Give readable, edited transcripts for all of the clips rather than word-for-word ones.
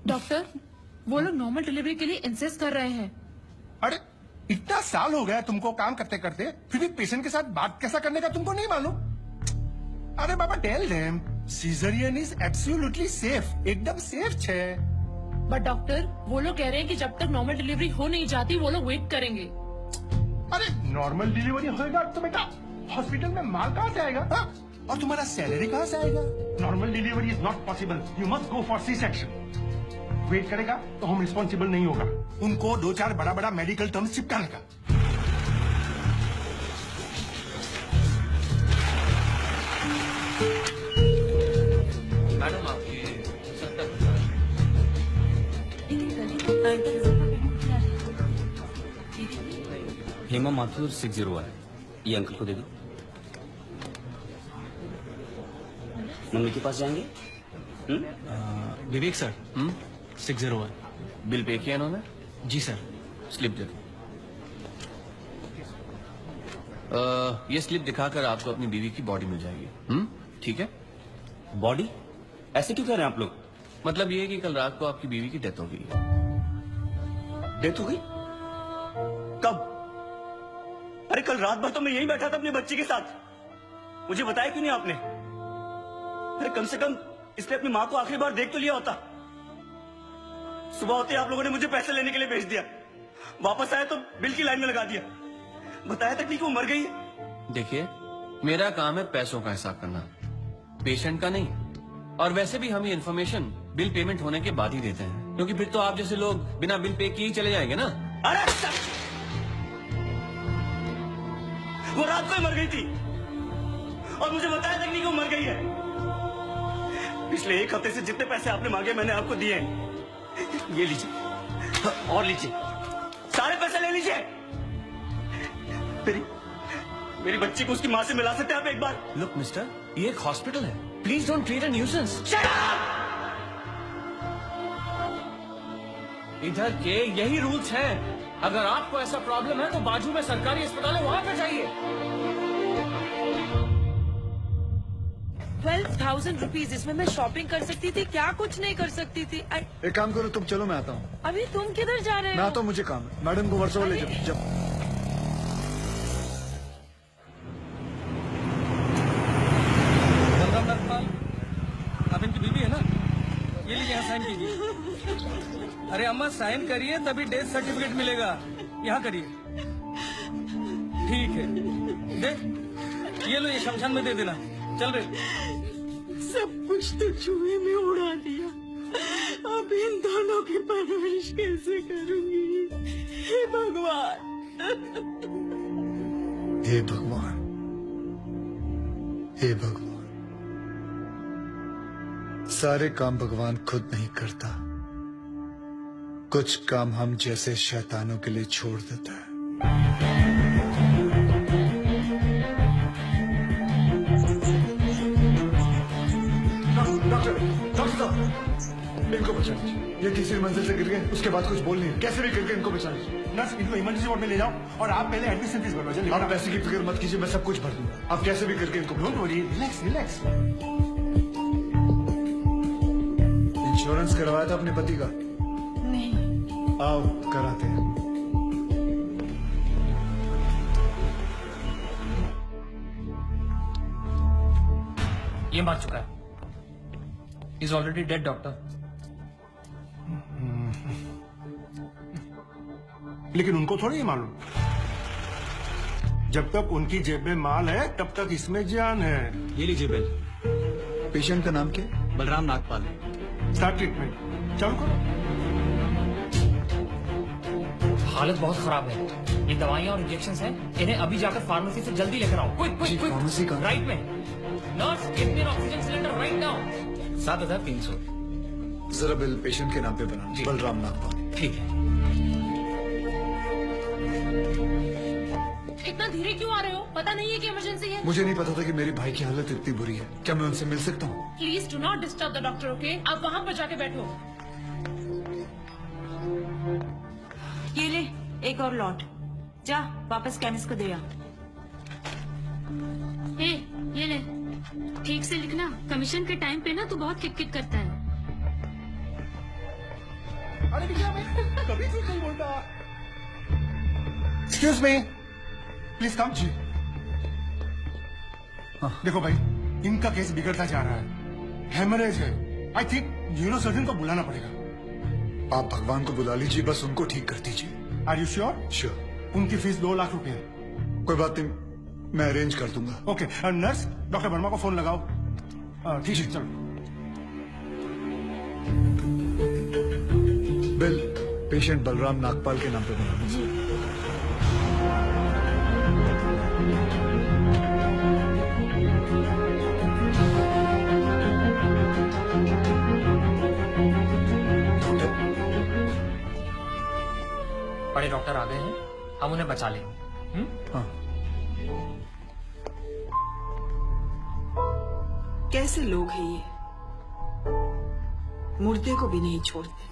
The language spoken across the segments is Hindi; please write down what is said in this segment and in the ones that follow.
डॉक्टर, वो लोग नॉर्मल डिलीवरी के लिए इंसिस्ट कर रहे हैं। अरे इतना साल हो गया तुमको काम करते करते, फिर भी पेशेंट के साथ बात कैसा करने का तुमको नहीं मालूम? अरे बाबा tell them caesarean is absolutely safe, एकदम सेफ छे। बट डॉक्टर, वो लोग कह रहे हैं कि जब तक नॉर्मल डिलीवरी हो नहीं जाती वो लोग वेट करेंगे। अरे नॉर्मल डिलीवरी होएगा तो बेटा हॉस्पिटल में माल कहाँ से आएगा? हाँ? और तुम्हारा सैलरी कहाँ से आएगा? Normal delivery is not possible, you must go for C section. Wait करेगा तो हम रिस्पॉन्सिबल नहीं होगा। उनको 2-4 बड़ा बड़ा मेडिकल टर्म्स चिपकाने का। मैडम आपकी हेमा माथुर 601, ये अंकल को दे दो। मम्मी के पास जाएंगे? विवेक सर 601। बिल पे किया इन्होंने? जी सर। स्लिप दे दो। ये स्लिप दिखाकर आपको अपनी बीवी की बॉडी मिल जाएगी। ठीक है? बॉडी? ऐसे क्यों कह रहे हैं आप लोग? मतलब ये कि कल रात को आपकी बीवी की डेथ हो गई। डेथ हो गई? कब? अरे कल रात भर तो मैं यहीं बैठा था अपने बच्चे के साथ, मुझे बताया क्यों नहीं आपने? अरे कम से कम इसलिए अपनी माँ को आखिरी बार देख तो लिया होता। सुबह होते आप लोगों ने मुझे पैसे लेने के लिए भेज दिया, वापस आया तो बिल की लाइन में लगा दिया, बताया तक नहीं कि वो मर गई है। देखिए, मेरा काम है पैसों का हिसाब करना, पेशेंट का नहीं। और वैसे भी हम ये इन्फॉर्मेशन बिल पेमेंट होने के बाद ही देते हैं, क्योंकि फिर तो आप जैसे लोग बिना बिल पे किए ही चले जाएंगे ना। अरे वो रात को ही मर गई थी और मुझे बताया तक नहीं कि वो मर गई है। पिछले 1 हफ्ते से जितने पैसे आपने मांगे मैंने आपको दिए हैं। ये लीजिए और लीजिए, सारे पैसे ले लीजिए। मेरी बच्ची को उसकी माँ से मिला सकते हैं आप एक बार? लुक मिस्टर, ये एक हॉस्पिटल है, please don't treat a nuisance. इधर के यही रूल्स हैं। अगर आपको ऐसा प्रॉब्लम है तो बाजू में सरकारी अस्पताल है, वहां पे जाइए। 12,000 रुपीज, इसमें मैं शॉपिंग कर सकती थी, क्या कुछ नहीं कर सकती थी। एक काम करो तुम, चलो मैं आता हूँ। अभी तुम किधर जा रहे हो? मैं आता हूँ, मुझे काम है। मैडम को वर्षा ले जब आप इनकी बीवी है ना? ये लीजिए, यहाँ साइन कीजिए। अरे अम्मा साइन करिए तभी डेथ सर्टिफिकेट मिलेगा। यहाँ करिए। ठीक है, दे ये लो, ये शमशान में दे देना। चल रहे। सब कुछ तो चूहे में उड़ा दिया, अब इन दोनों की परवरिश कैसे करूंगी? हे भगवान, हे भगवान, हे भगवान। सारे काम भगवान खुद नहीं करता, कुछ काम हम जैसे शैतानों के लिए छोड़ देता है। डॉक्टर साहब, इनको बचा लीजिए। ये तीसरी मंजिल से गिर गए, उसके बाद कुछ बोल नहीं, कैसे भी करके इनको बचा लीजिए। नर्स, इनको इमरजेंसी वार्ड में ले जाओ और आप पहले एडमिशन फीस भरवा। जल्दी। आप पैसे की फिक्र मत कीजिए, मैं सब कुछ भर दूंगा। आप कैसे भी करके इनको don't worry, relax relax. Insurance करवाया था अपने पति का? नहीं। आओ कराते हैं। ये मर चुका है। Is already dead doctor. लेकिन उनको थोड़ी ही मालूम, जब तक उनकी जेब में माल है तब तक इसमें जान है। ये लीजिए बिल। पेशेंट का नाम क्या? बलराम नागपाल। स्टार्ट ट्रीटमेंट, चालू करो। हालत बहुत खराब है, ये दवाइयाँ और इंजेक्शन हैं, इन्हें अभी जाकर फार्मेसी से जल्दी लेकर आओ। Quick quick quick. फार्मेसी का राइट में। Nurse, give me N oxygen cylinder right now. 7,300। जरा बिल पेशेंट के नाम पे बनाना। बलराम नागपाल। ठीक है। इतना धीरे क्यों आ रहे हो? पता नहीं है कि इमरजेंसी है। मुझे नहीं पता था कि मेरी भाई की हालत इतनी बुरी है। क्या मैं उनसे मिल सकता हूँ? Please do not disturb the doctor, okay? आप वहाँ पर जाके बैठो। ये ले एक और लॉट, जा वापस केमिस्ट को दे आ। ये ले, ठीक से लिखना। कमीशन के टाइम पे ना तू बहुत किटकिट करता है। अरे भैया मैं कभी झूठ नहीं बोलता। Excuse me, please come. जी देखो भाई, इनका केस बिगड़ता जा रहा है, हेमरेज है। आई थिंक न्यूरोसर्जन को बुलाना पड़ेगा। आप भगवान को बुला लीजिए, बस उनको ठीक कर दीजिए। Are you sure? श्योर। उनकी फीस 2 लाख रुपए है। कोई बात नहीं, मैं अरेंज कर दूंगा। ओके, नर्स डॉक्टर वर्मा को फोन लगाओ। ठीक है, चलो। बिल पेशेंट बलराम नागपाल के नाम पे बना दीजिए। बड़े डॉक्टर आ गए हैं, हम उन्हें बचा लेंगे। हाँ। कैसे लोग हैं ये, मुर्दे को भी नहीं छोड़ते।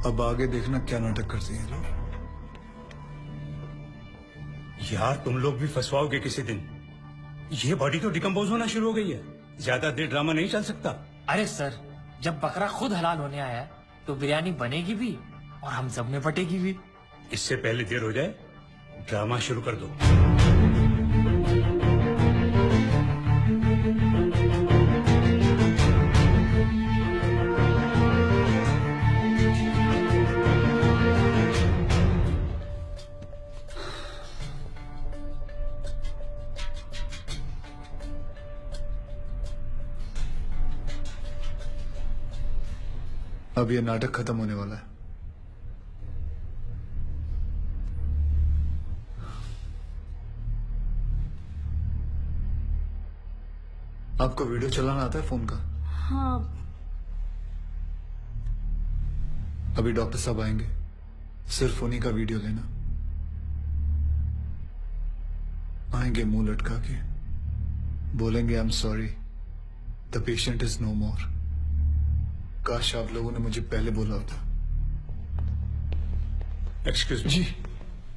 अब आगे देखना क्या नाटक करते हैं लोग। यार तुम लोग भी फंसवाओगे किसी दिन। ये बॉडी तो डिकम्पोज होना शुरू हो गई है, ज्यादा देर ड्रामा नहीं चल सकता। अरे सर, जब बकरा खुद हलाल होने आया है तो बिरयानी बनेगी भी और हम सब में बटेगी भी। इससे पहले देर हो जाए, ड्रामा शुरू कर दो। अब ये नाटक खत्म होने वाला है। आपको वीडियो चलाना आता है फोन का? हाँ। अभी डॉक्टर साहब आएंगे, सिर्फ उन्हीं का वीडियो लेना। आएंगे मुंह लटका के, बोलेंगे I am sorry, the patient is no more. काश आप लोगों ने मुझे पहले बोला होता। एक्सक्यूज जी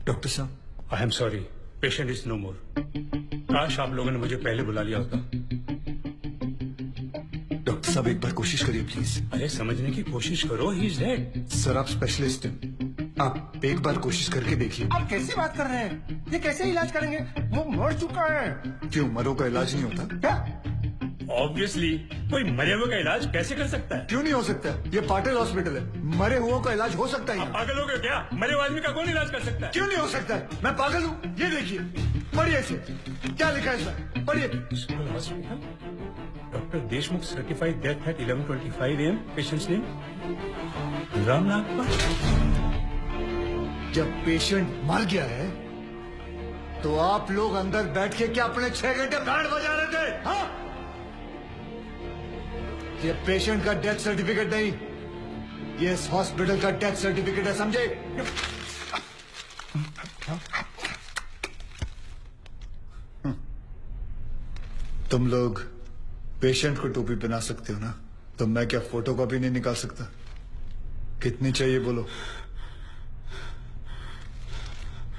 डॉक्टर साहब, I am sorry, patient is no more. काश आप लोगों ने मुझे पहले बुला लिया होता। डॉक्टर साहब एक बार कोशिश करिए प्लीज। अरे समझने की कोशिश करो, ही इज डेड। सर आप स्पेशलिस्ट हैं, आप एक बार कोशिश करके देखिए। आप कैसी बात कर रहे हैं? ये कैसे इलाज करेंगे? वो मर चुका है। क्यों, मरो का इलाज नहीं होता क्या? ऑब्वियसली कोई मरे हुए का इलाज कैसे कर सकता है? क्यों नहीं हो सकता? ये पाटिल हॉस्पिटल है, मरे हुओं का इलाज हो सकता है। आप पागल हो गए क्या? मरे हुए आदमी का कौन इलाज कर सकता है? क्यों नहीं हो सकता? मैं पागल हूँ? ये देखिए, पढ़िए इसे, क्या लिखा है इसमें, पढ़िए। Doctor Deshmukh certified death eight 11:25 AM। Patients name Ram Nagpal. जब पेशेंट मर गया है तो आप लोग अंदर बैठ के क्या अपने 6 घंटे बैंड बजा रहे थे? हाँ? ये पेशेंट का डेथ सर्टिफिकेट नहीं, ये इस हॉस्पिटल का डेथ सर्टिफिकेट है, समझे? तुम लोग पेशेंट को टोपी पहना सकते हो ना, तो मैं क्या फोटो कॉपी नहीं निकाल सकता? कितनी चाहिए बोलो?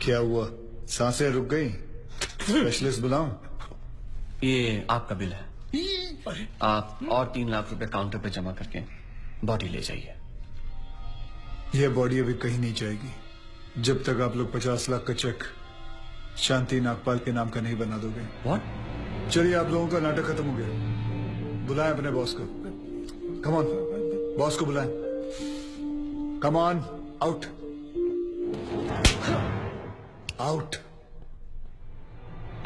क्या हुआ, सांसें रुक गई? स्पेशलिस्ट बुलाऊं? ये आपका बिल है, आप और 3 लाख रुपए काउंटर पे जमा करके बॉडी ले जाइए। यह बॉडी अभी कहीं नहीं जाएगी जब तक आप लोग 50 लाख का चेक शांति नागपाल के नाम का नहीं बना दोगे। व्हाट? चलिए, आप लोगों का नाटक खत्म हो गया, बुलाएं अपने बॉस को। कम ऑन, बॉस को बुलाएं। Come on, out out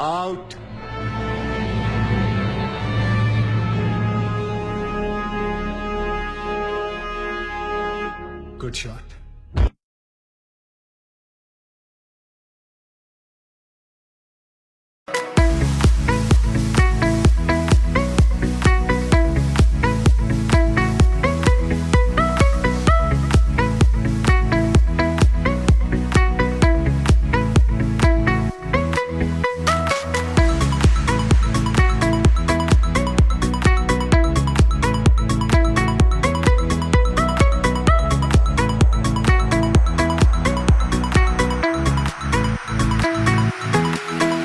out. Good shot.